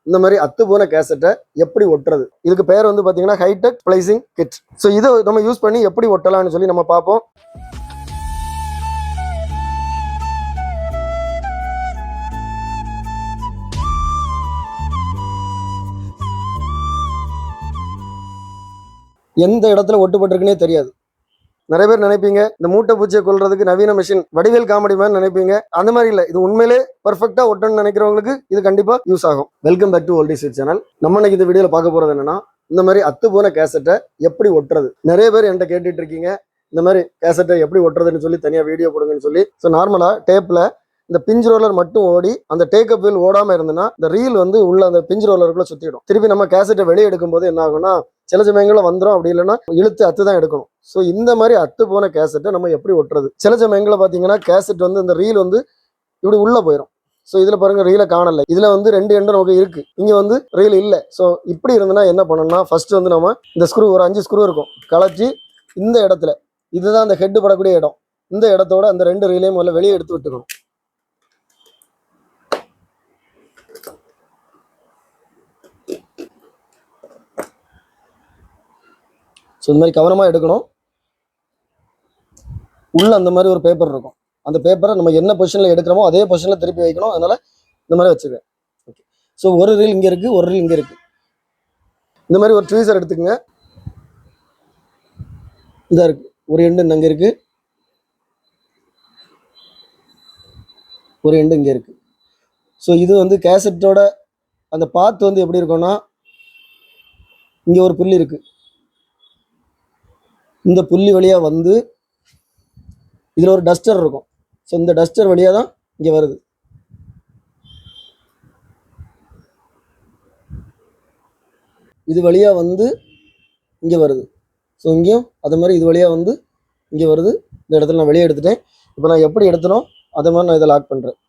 இந்த மாதிரி அத்து போன கேசட்டை எப்படி ஒட்டுறது, இதுக்கு பேர் வந்து பாத்தீங்கன்னா ஹைடெக் ஸ்ப்ளைசிங் கிட். ஸோ இதை நம்ம யூஸ் பண்ணி எப்படி ஒட்டலாம்னு சொல்லி நம்ம பார்ப்போம். எந்த இடத்துல ஒட்டுப்பட்டிருக்குன்னே தெரியாது. நிறைய பேர் நினைப்பீங்க இந்த மூட்டை பூச்சியை கொல்றதுக்கு நவீன மிஷின் வடிவேல் காமெடி மாதிரி நினைப்பீங்க. அந்த மாதிரி இல்லை, இது உண்மையிலே பர்ஃபெக்டா ஒட்டணும்னு நினைக்கிறவங்களுக்கு இது கண்டிப்பா யூஸ் ஆகும். Welcome back to old is channel. நம்ம இன்னைக்கு இந்த வீடியோல பார்க்க போறது என்னன்னா, இந்த மாதிரி அத்து போன கேசட்டை எப்படி ஒட்டுறது. நிறைய பேர் என்கிட்ட கேட்டுட்டு இருக்கீங்க, இந்த மாதிரி கேசட்டை எப்படி ஒட்டுறதுன்னு சொல்லி தனியா வீடியோ போடுங்கன்னு சொல்லி. ஸோ நார்மலா டேப்ல இந்த பிஞ்ச் ரோலர் மட்டும் ஓடி அந்த டேக்கப் வீல் ஓடாம இருந்ததுன்னா இந்த ரீல் வந்து உள்ள அந்த பிஞ்ச் ரோலருக்குள்ள சுத்திடும். திருப்பி நம்ம கேசட்டை வெளியே எடுக்கும் போது என்ன ஆகும்னா, சில சமயங்களில் வந்துடும், அப்படி இல்லைன்னா இழுத்து அத்து தான் எடுக்கணும். ஸோ இந்த மாதிரி அத்து போன கேசட்டை நம்ம எப்படி ஒட்டுறது. சில சமயங்களில் பார்த்தீங்கன்னா கேசட் வந்து இந்த ரீல் வந்து இப்படி உள்ள போயிடும். ஸோ இதில் பாருங்க, ரீலை காணல. இதில் வந்து 2 எண்டு நமக்கு இருக்கு, இங்கே வந்து ரீல் இல்லை. ஸோ இப்படி இருந்ததுன்னா என்ன பண்ணணும்னா, ஃபர்ஸ்ட் வந்து நம்ம இந்த ஸ்க்ரூ ஒரு 5 ஸ்க்ரூ இருக்கும், கலச்சி இந்த இடத்துல, இதுதான் அந்த ஹெட் படக்கூடிய இடம், இந்த இடத்தோட அந்த 2 ரீலையும் முதல்ல வெளியே எடுத்து விட்டுக்கணும். ஸோ இந்த மாதிரி கவனமாக எடுக்கணும். உள்ள அந்த மாதிரி ஒரு பேப்பர் இருக்கும், அந்த பேப்பரை நம்ம என்ன பொசிஷனில் எடுக்கிறோமோ அதே பொசிஷனில் திருப்பி வைக்கணும். அதனால இந்த மாதிரி வச்சுருக்கேன். ஓகே. ஸோ ஒரு ரீல் இங்கே இருக்குது, ஒரு ரீல் இங்கே இருக்குது. இந்த மாதிரி ஒரு ட்வீசர் எடுத்துக்கங்க. இதாக இருக்குது, ஒரு எண்டு அங்கே இருக்குது, ஒரு எண்டு இங்கே இருக்குது. ஸோ இது வந்து கேசட்டோட அந்த பாத் வந்து எப்படி இருக்கும்னா, இங்கே ஒரு புள்ளி இருக்குது, இந்த புள்ளி வழியாக வந்து இதில் ஒரு டஸ்டர் இருக்கும். ஸோ இந்த டஸ்டர் வழியாக தான் இங்கே வருது. இது வழியாக வந்து இங்கே வருது. ஸோ இங்கேயும் அது மாதிரி இது வழியாக வந்து இங்கே வருது. இந்த இடத்துல நான் வெளியே எடுத்துட்டேன். இப்போ நான் எப்படி எடுத்தனோ அதை மாதிரி நான் இதை லாக் பண்ணுறேன்.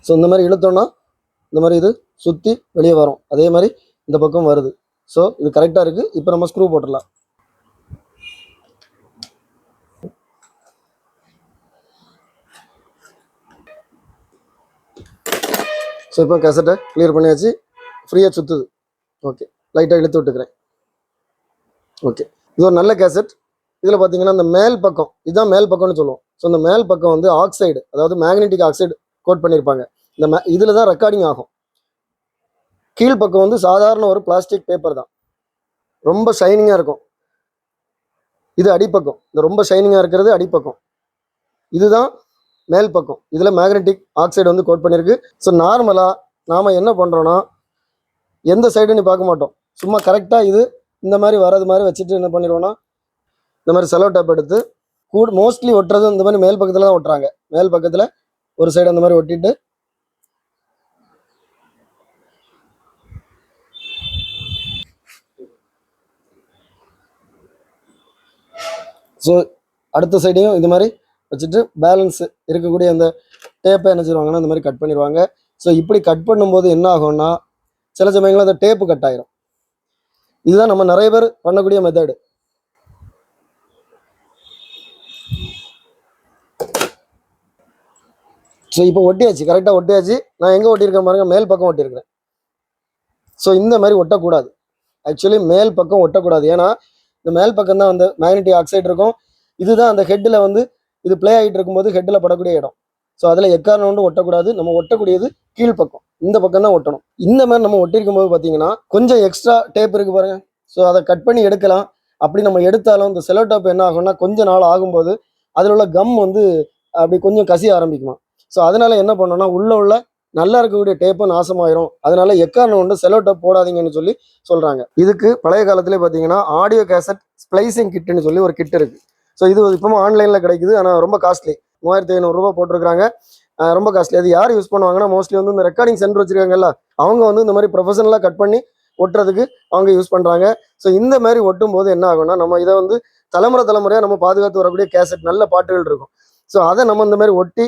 ஸோ இந்த மாதிரி இழுத்தோன்னா இந்த மாதிரி இது சுற்றி வெளியே வரும். அதே மாதிரி இந்த பக்கம் வருது. ஸோ இது கரெக்டாக இருக்குது. இப்போ நம்ம ஸ்க்ரூ போட்டுடலாம். ஸோ இப்போ கேசட்டை கிளியர் பண்ணியாச்சு, ஃப்ரீயாக சுற்றுது. ஓகே, லைட்டாக இழுத்து விட்டுக்கிறேன். ஓகே, இது ஒரு நல்ல கேசட். இதில் பார்த்தீங்கன்னா இந்த மேல் பக்கம், இதுதான் மேல் பக்கம்னு சொல்லுவோம். ஸோ இந்த மேல் பக்கம் வந்து ஆக்சைடு, அதாவது மேக்னெட்டிக் ஆக்சைடு கோட் பண்ணியிருப்பாங்க. இந்த இதில் தான் ரெக்கார்டிங் ஆகும். கீழ்ப்பக்கம் வந்து சாதாரண ஒரு பிளாஸ்டிக் பேப்பர் தான், ரொம்ப ஷைனிங்காக இருக்கும். இது அடிப்பக்கம், இந்த ரொம்ப ஷைனிங்காக இருக்கிறது அடிப்பக்கம். இதுதான் மேல் பக்கம், இதில் மேக்னெட்டிக் ஆக்சைடு வந்து கோட் பண்ணியிருக்கு. ஸோ நார்மலாக நாம் என்ன பண்ணுறோன்னா, எந்த சைடுன்னு பார்க்க மாட்டோம், சும்மா கரெக்டாக இது இந்த மாதிரி வரது மாதிரி வச்சுட்டு என்ன பண்ணிடுவோன்னா, இந்த மாதிரி செலோ டேப் எடுத்து மோஸ்ட்லி ஒட்டுறது இந்த மாதிரி மேல் பக்கத்தில் தான் ஒட்டுறாங்க. மேல் பக்கத்தில் ஒரு சைடு அந்த மாதிரி ஒட்டிட்டு, ஸோ அடுத்த சைடையும் இந்த மாதிரி வச்சுட்டு பேலன்ஸ் இருக்கக்கூடிய அந்த டேப்பை என்ன செய்வாங்கன்னா இந்த மாதிரி கட் பண்ணிடுவாங்க. ஸோ இப்படி கட் பண்ணும்போது என்ன ஆகும்னா, சில சமயங்களில் அந்த டேப்பு கட் ஆயிரும். இதுதான் நம்ம நிறைய பேர் பண்ணக்கூடிய மெத்தடு. ஸோ இப்போ ஒட்டியாச்சு, கரெக்டாக ஒட்டியாச்சு. நான் எங்கே ஒட்டியிருக்கேன் பாருங்க, மேல் பக்கம் ஒட்டியிருக்கிறேன். ஸோ இந்த மாதிரி ஒட்டக்கூடாது, ஆக்சுவலி மேல் பக்கம் ஒட்டக்கூடாது. ஏன்னா இந்த மேல் பக்கம் தான் வந்து மேக்னெட்டிக் ஆக்சைடு இருக்கும். இதுதான் அந்த ஹெட்டில் வந்து இது ப்ளே ஆகிட்டு இருக்கும்போது ஹெட்டில் படக்கூடிய இடம். ஸோ அதில் எக்காரணம் ஒன்று ஒட்டக்கூடாது. நம்ம ஒட்டக்கூடியது கீழ்ப்பக்கம், இந்த பக்கம் தான் ஒட்டணும். இந்த மாதிரி நம்ம ஒட்டியிருக்கும் போது பார்த்தீங்கன்னா கொஞ்சம் எக்ஸ்ட்ரா டேப் இருக்குது பாருங்க. ஸோ அதை கட் பண்ணி எடுக்கலாம். அப்படி நம்ம எடுத்தாலும் இந்த செலோ டேப் என்ன ஆகும்னா, கொஞ்ச நாள் ஆகும்போது அதில் உள்ள கம் வந்து அப்படி கொஞ்சம் கசிய ஆரம்பிக்குமா. ஸோ அதனால என்ன பண்ணோம்னா, உள்ள நல்லா இருக்கக்கூடிய டேப்பும் நாசமாயிரும். அதனால எக்காரணம் ஒன்று செலோ டேப் போடாதீங்கன்னு சொல்லி சொல்றாங்க. இதுக்கு பழைய காலத்திலே பார்த்தீங்கன்னா ஆடியோ கேசட் ஸ்ப்ளைசிங் கிட்னு சொல்லி ஒரு கிட் இருக்கு. ஸோ இது இப்போ ஆன்லைனில் கிடைக்குது, ஆனால் ரொம்ப காஸ்ட்லி, 3500 ரூபா போட்டிருக்காங்க. ரொம்ப காஸ்ட்லி. அது யார் யூஸ் பண்ணுவாங்கன்னா, மோஸ்ட்லி வந்து இந்த ரெக்கார்டிங் சென்டர் வச்சிருக்காங்கல்ல, அவங்க வந்து இந்த மாதிரி ப்ரொஃபஷனலாக கட் பண்ணி ஒட்டுறதுக்கு அவங்க யூஸ் பண்ணுறாங்க. ஸோ இந்த மாதிரி ஒட்டும் போது என்ன ஆகும்னா, நம்ம இதை வந்து தலைமுறையாக நம்ம பாதுகாத்து வரக்கூடிய கேசட் நல்ல பாட்டுகள் இருக்கும். ஸோ அதை நம்ம இந்த மாதிரி ஒட்டி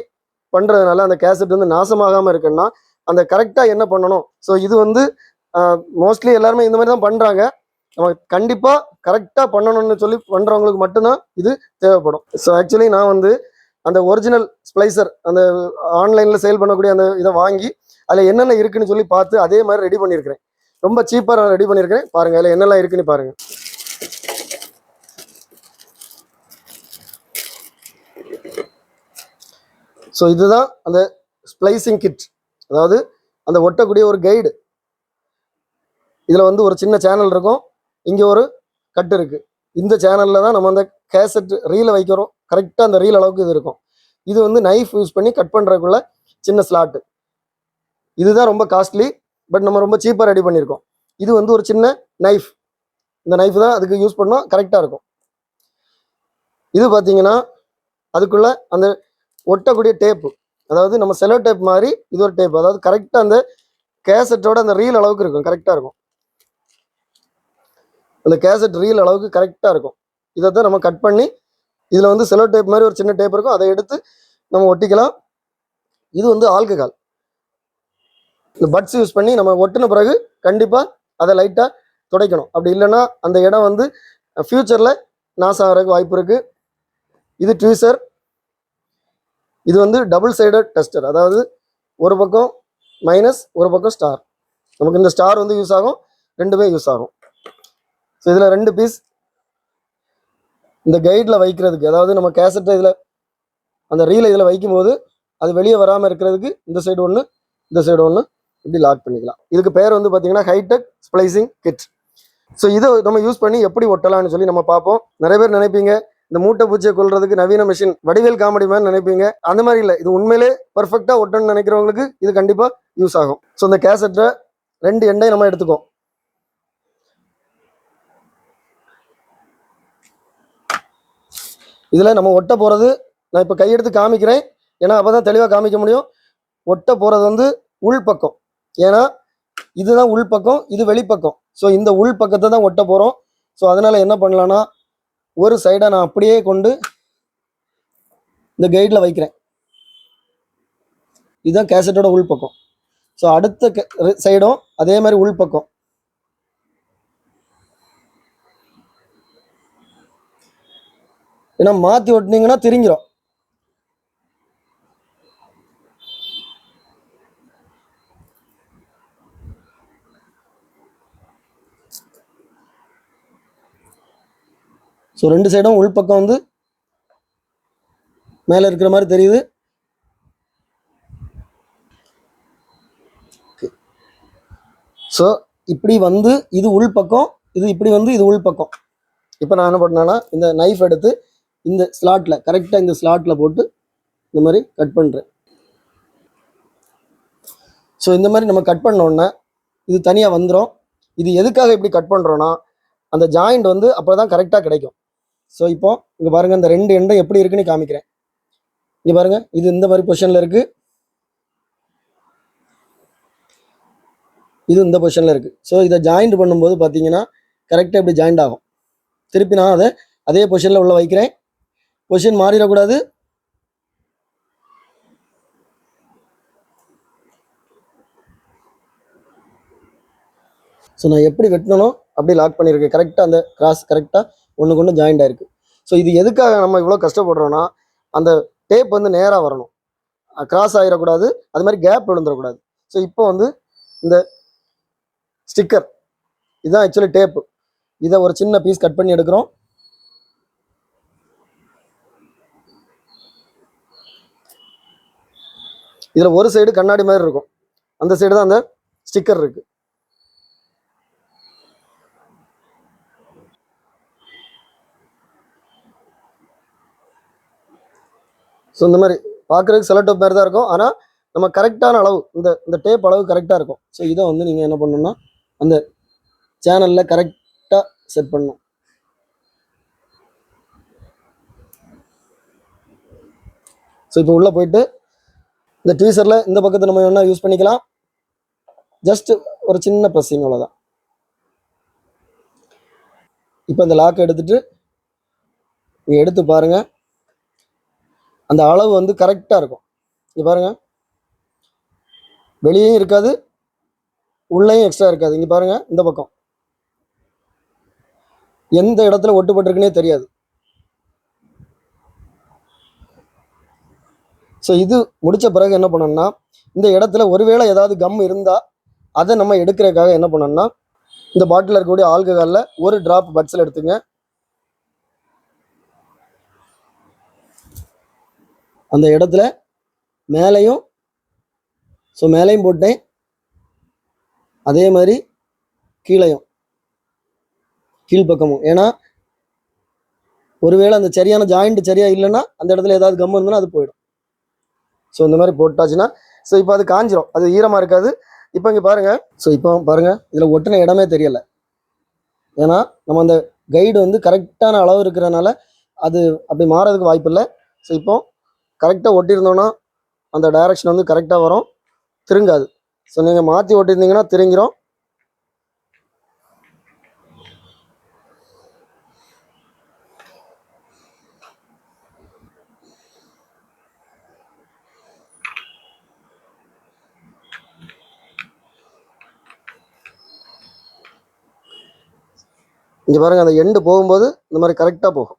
பண்ணுறதுனால அந்த கேசட் வந்து நாசமாகாமல் இருக்குன்னா, அந்த கரெக்டாக என்ன பண்ணணும். ஸோ இது வந்து மோஸ்ட்லி எல்லாருமே இந்த மாதிரி தான் பண்ணுறாங்க. நம்ம கண்டிப்பாக கரெக்டாக பண்ணணும்னு சொல்லி பண்ணுறவங்களுக்கு மட்டும்தான் இது தேவைப்படும். ஸோ ஆக்சுவலி நான் வந்து அந்த ஒரிஜினல் ஸ்ப்ளைசர் அந்த ஆன்லைனில் சேல் பண்ணக்கூடிய அந்த இதை வாங்கி அதில் என்னென்ன இருக்குன்னு சொல்லி பார்த்து அதே மாதிரி ரெடி பண்ணியிருக்கிறேன். ரொம்ப சீப்பாக நான் ரெடி பண்ணியிருக்கிறேன். பாருங்கள் அதில் என்னெல்லாம் இருக்குன்னு பாருங்கள். ஸோ இதுதான் அந்த ஸ்ப்ளைசிங் கிட், அதாவது அந்த ஒட்டக்கூடிய ஒரு கைடு. இதில் வந்து ஒரு சின்ன சேனல் இருக்கும், இங்கே ஒரு கட்டு இருக்குது. இந்த சேனலில் தான் நம்ம அந்த கேசட் ரீலை வைக்கிறோம். கரெக்டாக அந்த ரீல் அளவுக்கு இது இருக்கும். இது வந்து நைஃப் யூஸ் பண்ணி கட் பண்ணுறதுக்குள்ள சின்ன ஸ்லாட்டு. இதுதான் ரொம்ப காஸ்ட்லி, பட் நம்ம ரொம்ப சீப்பாக ரெடி பண்ணியிருக்கோம். இது வந்து ஒரு சின்ன நைஃப், இந்த நைஃப் தான் அதுக்கு யூஸ் பண்ணால் கரெக்டாக இருக்கும். இது பார்த்தீங்கன்னா அதுக்குள்ள அந்த ஒட்டக்கூடிய டேப்பு, அதாவது நம்ம செலோ டேப் மாதிரி இது ஒரு டேப், அதாவது கரெக்டாக அந்த கேசட்டோட அந்த ரீல் அளவுக்கு இருக்கும், கரெக்டாக இருக்கும். அந்த கேசட் ரீல் அளவுக்கு கரெக்டாக இருக்கும். இதை தான் நம்ம கட் பண்ணி இதில் வந்து செலோ டேப் மாதிரி ஒரு சின்ன டேப் இருக்கும், அதை எடுத்து நம்ம ஒட்டிக்கலாம். இது வந்து ஆல்கஹால். இந்த பட்ஸ் யூஸ் பண்ணி நம்ம ஒட்டின பிறகு கண்டிப்பாக அதை லைட்டாக துடைக்கணும். அப்படி இல்லைன்னா அந்த இடம் வந்து ஃப்யூச்சரில் நாசம் ஆகிறதுக்கு வாய்ப்பு இருக்குது. இது ட்வீசர். இது வந்து டபுள் சைடட் டெஸ்டர், அதாவது ஒரு பக்கம் மைனஸ் ஒரு பக்கம் ஸ்டார். நமக்கு இந்த ஸ்டார் வந்து யூஸ் ஆகும், ரெண்டுமே யூஸ் ஆகும். ஸோ இதில் 2 பீஸ் இந்த கைடில் வைக்கிறதுக்கு, அதாவது நம்ம கேசட்டை இதில் அந்த ரீலை இதில் வைக்கும்போது அது வெளியே வராமல் இருக்கிறதுக்கு இந்த சைடு ஒன்று இந்த சைடு ஒன்று இப்படி லாக் பண்ணிக்கலாம். இதுக்கு பேர் வந்து பார்த்தீங்கன்னா ஹைடெக் ஸ்ப்ளைசிங் கிட். ஸோ இதை நம்ம யூஸ் பண்ணி எப்படி ஒட்டலாம்னு சொல்லி நம்ம பார்ப்போம். நிறைய பேர் நினைப்பீங்க இந்த மூட்டை பூச்சியை கொள்றதுக்கு நவீன மிஷின் வடிவேல் காமெடி மாதிரி நினைப்பீங்க. அந்த மாதிரி இல்லை, இது உண்மையிலே பர்ஃபெக்டாக ஒட்டணும்னு நினைக்கிறவங்களுக்கு இது கண்டிப்பாக யூஸ் ஆகும். ஸோ இந்த கேசட்டை 2 எண்டையும் நம்ம எடுத்துக்கோம். இதில் நம்ம ஒட்ட போகிறது நான் இப்போ கையெடுத்து காமிக்கிறேன், ஏன்னா அப்போ தான் தெளிவாக காமிக்க முடியும். ஒட்ட போகிறது வந்து உள்பக்கம், ஏன்னா இதுதான் உள்பக்கம், இது வெளிப்பக்கம். ஸோ இந்த உள் பக்கத்தை தான் ஒட்ட போகிறோம். ஸோ அதனால் என்ன பண்ணலான்னா ஒரு சைடை நான் அப்படியே கொண்டு இந்த கைடில் வைக்கிறேன். இதுதான் கேசட்டோட உள்பக்கம். ஸோ அடுத்த சைடும் அதே மாதிரி உள்பக்கம். ஏன்னா மாற்றி ஒட்டினீங்கன்னா திரிங்கிடும். ஸோ 2 சைடும் உள்பக்கம் வந்து மேலே இருக்கிற மாதிரி தெரியுது. ஸோ இப்படி வந்து இது உள்பக்கம், இது இப்படி வந்து இது உள்பக்கம். இப்போ நான் என்ன பண்ணேன்னா இந்த நைஃப் எடுத்து இந்த ஸ்லாட்டில் கரெக்டாக இந்த ஸ்லாட்டில் போட்டு இந்த மாதிரி கட் பண்ணுறேன். ஸோ இந்த மாதிரி நம்ம கட் பண்ணோன்னே இது தனியாக வந்துடும். இது எதுக்காக இப்படி கட் பண்ணுறோன்னா அந்த ஜாயிண்ட் வந்து அப்போ தான் கரெக்டாக கிடைக்கும். ஸோ இப்போ இங்கே பாருங்கள், இந்த 2 எண்டும் எப்படி இருக்குன்னு காமிக்கிறேன். இங்கே பாருங்கள், இது இந்த மாதிரி பொசிஷனில் இருக்குது, இது இந்த பொசிஷனில் இருக்குது. ஸோ இதை ஜாயிண்ட் பண்ணும்போது பார்த்தீங்கன்னா கரெக்டாக இப்படி ஜாயிண்ட் ஆகும். திருப்பி நான் அதை அதே பொசிஷனில் உள்ள வைக்கிறேன். பொசிஷன் மாறிடக்கூடாது. ஸோ நான் எப்படி வெட்டணும் அப்படி லாக் பண்ணியிருக்கேன். கரெக்டாக அந்த கிராஸ் கரெக்டாக ஒன்றுக்கு ஒன்று ஜாயிண்ட் ஆகிருக்கு. ஸோ இது எதுக்காக நம்ம இவ்வளோ கஷ்டப்படுறோன்னா அந்த டேப் வந்து நேராக வரணும், கிராஸ் ஆகிடக்கூடாது, அது மாதிரி கேப் விழுந்துடக்கூடாது. ஸோ இப்போ வந்து இந்த ஸ்டிக்கர் இதுதான் ஆக்சுவலி டேப்பு. இதை ஒரு சின்ன பீஸ் கட் பண்ணி எடுக்கிறோம். இதில் ஒரு சைடு கண்ணாடி மாதிரி இருக்கும், அந்த சைடு தான் அந்த ஸ்டிக்கர் இருக்குது. ஸோ இந்த மாதிரி பார்க்குறதுக்கு செலோ டேப் மாதிரி தான் இருக்கும், ஆனால் நம்ம கரெக்டான அளவு இந்த டேப் அளவு கரெக்டாக இருக்கும். ஸோ இதை வந்து நீங்கள் என்ன பண்ணணும்னா அந்த சேனலில் கரெக்டாக செட் பண்ணணும். ஸோ இப்போ உள்ளே போயிட்டு இந்த ட்வீசரில் இந்த பக்கத்தை நம்ம வேணால் யூஸ் பண்ணிக்கலாம். ஜஸ்ட் ஒரு சின்ன ப்ரெஸ்ஸிங், அவ்வளோதான். இப்போ இந்த லாக்கை எடுத்துகிட்டு நீங்கள் எடுத்து பாருங்கள், அந்த அளவு வந்து கரெக்டாக இருக்கும். இங்கே பாருங்கள், வெளியேயும் இருக்காது, உள்ளேயும் எக்ஸ்ட்ரா இருக்காது. இங்கே பாருங்கள், இந்த பக்கம் எந்த இடத்துல ஒட்டுப்பட்டிருக்குன்னே தெரியாது. ஸோ இது முடிச்ச பிறகு என்ன பண்ணணும்னா, இந்த இடத்துல ஒருவேளை ஏதாவது கம் இருந்தால் அதை நம்ம எடுக்கிறதுக்காக என்ன பண்ணணும்னா, இந்த பாட்டிலில் இருக்கக்கூடிய ஆல்கஹாலில் ஒரு டிராப் பட்ஸில் எடுத்துங்க. அந்த இடத்துல மேலேயும் போட்டேன், அதே மாதிரி கீழ்ப்பக்கமும். ஏன்னா ஒருவேளை அந்த சரியான ஜாயிண்ட் சரியா இல்லைன்னா அந்த இடத்துல ஏதாவது கம் இருந்ததுன்னா அது போயிடும். ஸோ இந்த மாதிரி போட்டாச்சுன்னா ஸோ இப்போ அது காஞ்சிரும், அது ஈரமாக இருக்காது. இப்போ இங்கே பாருங்கள். ஸோ இப்போ பாருங்கள், இதில் ஒட்டின இடமே தெரியலை. ஏன்னா நம்ம அந்த கைடு வந்து கரெக்டான அளவு இருக்கிறனால அது அப்படி மாறதுக்கு வாய்ப்பு இல்லை. ஸோ இப்போ கரெக்டாக ஒட்டியிருந்தோன்னா அந்த டைரக்ஷன் வந்து கரெக்டாக வரும், திருங்காது. ஸோ நீங்கள் மாற்றி ஒட்டியிருந்தீங்கன்னா திருங்கிரும். இங்கே பாருங்கள், அந்த எண்டு போகும்போது இந்த மாதிரி கரெக்டாக போகும்,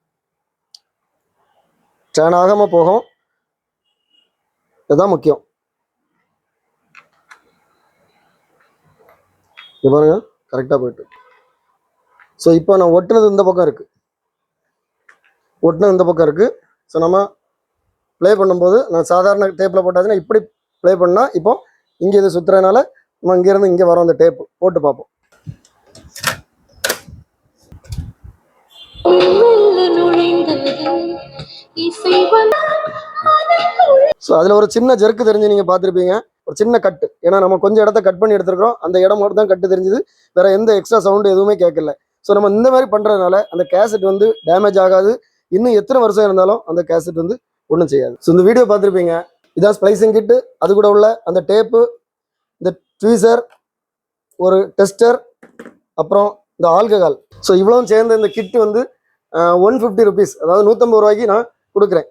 டேர்ன் ஆகாமல் போகும். இதுதான் முக்கியம். இங்கே பாருங்கள், கரெக்டாக போயிட்டு. ஸோ இப்போ நான் ஒட்டுனது இந்த பக்கம் இருக்குது, ஸோ நம்ம ப்ளே பண்ணும்போது நான் சாதாரண டேப்பில் போட்டாச்சுன்னா இப்படி ப்ளே பண்ணால் இப்போ இங்கே இது சுற்றுறதுனால நம்ம இங்கேருந்து இங்கே வரோம். அந்த டேப்பு போட்டு பார்ப்போம். ஸோ அதில் ஒரு சின்ன ஜெர்க்கு தெரிஞ்சு நீங்கள் பார்த்துருப்பீங்க, ஒரு சின்ன கட்டு. ஏன்னா நம்ம கொஞ்சம் இடத்த கட் பண்ணி எடுத்துருக்கோம், அந்த இடம் மட்டும் தான் கட்டு தெரிஞ்சுது, வேற எந்த எக்ஸ்ட்ரா சவுண்டு எதுவுமே கேட்கல. ஸோ நம்ம இந்த மாதிரி பண்ணுறதுனால அந்த கேசட் வந்து டேமேஜ் ஆகாது. இன்னும் எத்தனை வருஷம் இருந்தாலும் அந்த கேசட் வந்து ஒன்றும் செய்யாது. ஸோ இந்த வீடியோ பார்த்துருப்பீங்க, இதான் ஸ்ப்ளைசிங் கிட்டு. அது கூட உள்ள அந்த டேப்பு, இந்த ட்வீசர், ஒரு டெஸ்டர், அப்புறம் இந்த ஆல்கஹால். ஸோ இவ்வளவும் சேர்ந்த இந்த கிட்டு வந்து 150 ருபீஸ், அதாவது 150 ரூபாய்க்கு நான் கொடுக்குறேன்.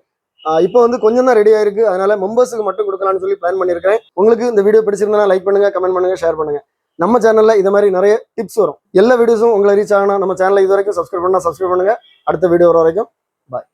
இப்போ வந்து கொஞ்சம் தான் ரெடி ஆயிருக்கு, அதனால மெம்பர்ஸுக்கு மட்டும் கொடுக்கலாம்னு சொல்லி பிளான் பண்ணியிருக்கேன். உங்களுக்கு இந்த வீடியோ பிடிச்சிருந்தா லைக் பண்ணுங்க, கமெண்ட் பண்ணுங்க, ஷேர் பண்ணுங்க. நம்ம சேனல்ல இது மாதிரி நிறைய டிப்ஸ் வரும். எல்லா வீடியோஸும் உங்களை ரீச் ஆகணும். நம்ம சேனலை இது வரைக்கும் சப்ஸ்கிரைப் பண்ணுங்க. அடுத்த வீடியோ வர வரைக்கும் பாய்.